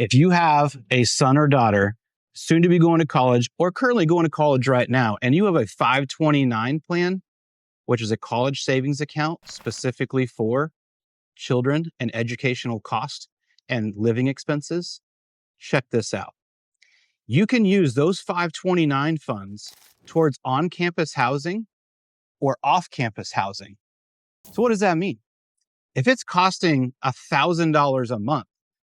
If you have a son or daughter soon to be going to college or currently going to college right now, and you have a 529 plan, which is a college savings account specifically for children and educational cost and living expenses, check this out. You can use those 529 funds towards on-campus housing or off-campus housing. So what does that mean? If it's costing $1,000 a month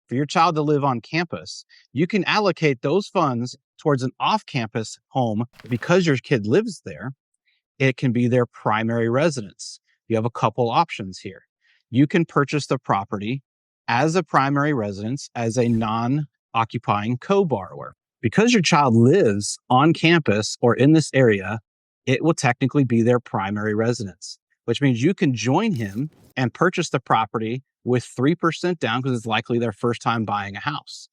for your child to live on campus, you can allocate those funds towards an off-campus home because your kid lives there. It can be their primary residence. You have a couple options here. You can purchase the property as a primary residence as a non-occupying co-borrower. Because your child lives on campus or in this area, it will technically be their primary residence, which means you can join him and purchase the property with 3% down because it's likely their first time buying a house.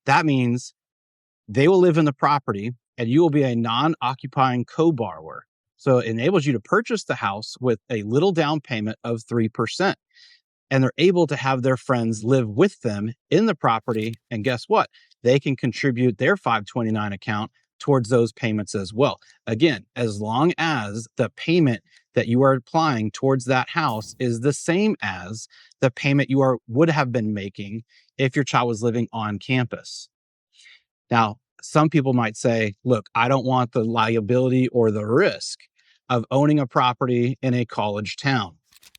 That means they will live in the property and you will be a non-occupying co-borrower. So it enables you to purchase the house with a little down payment of 3%. And they're able to have their friends live with them in the property. And guess what? They can contribute their 529 account towards those payments as well. Again, as long as the payment that you are applying towards that house is the same as the payment you would have been making if your child was living on campus. Now, some people might say, look, I don't want the liability or the risk of owning a property in a college town.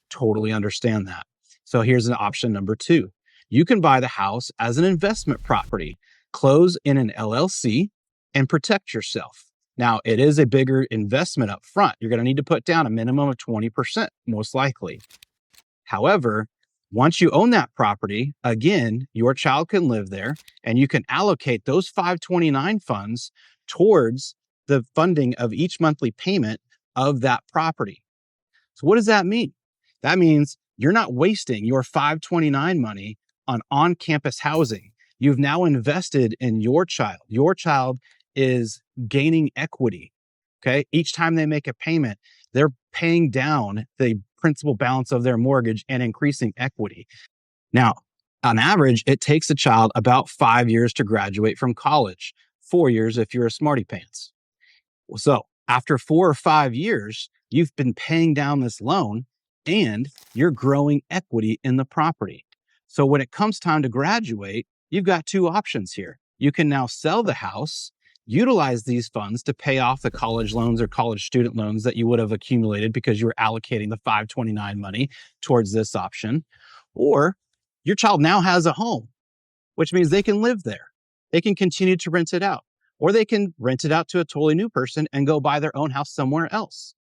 Totally understand that. So here's an option number 2. You can buy the house as an investment property, close in an LLC, and protect yourself. Now, it is a bigger investment up front. You're going to need to put down a minimum of 20%, most likely. However, once you own that property, again, your child can live there and you can allocate those 529 funds towards the funding of each monthly payment of that property. So what does that mean? That means you're not wasting your 529 money on on-campus housing. You've now invested in your child. Your child is gaining equity, okay? Each time they make a payment, they're paying down the principal balance of their mortgage and increasing equity. Now, on average, it takes a child about 5 years to graduate from college, 4 years if you're a smarty pants. So after 4 or 5 years, you've been paying down this loan and you're growing equity in the property. So when it comes time to graduate, you've got 2 options here. You can now sell the house, utilize these funds to pay off the college loans or college student loans that you would have accumulated because you were allocating the 529 money towards this option. Or your child now has a home, which means they can live there. They can continue to rent it out, or they can rent it out to a totally new person and go buy their own house somewhere else.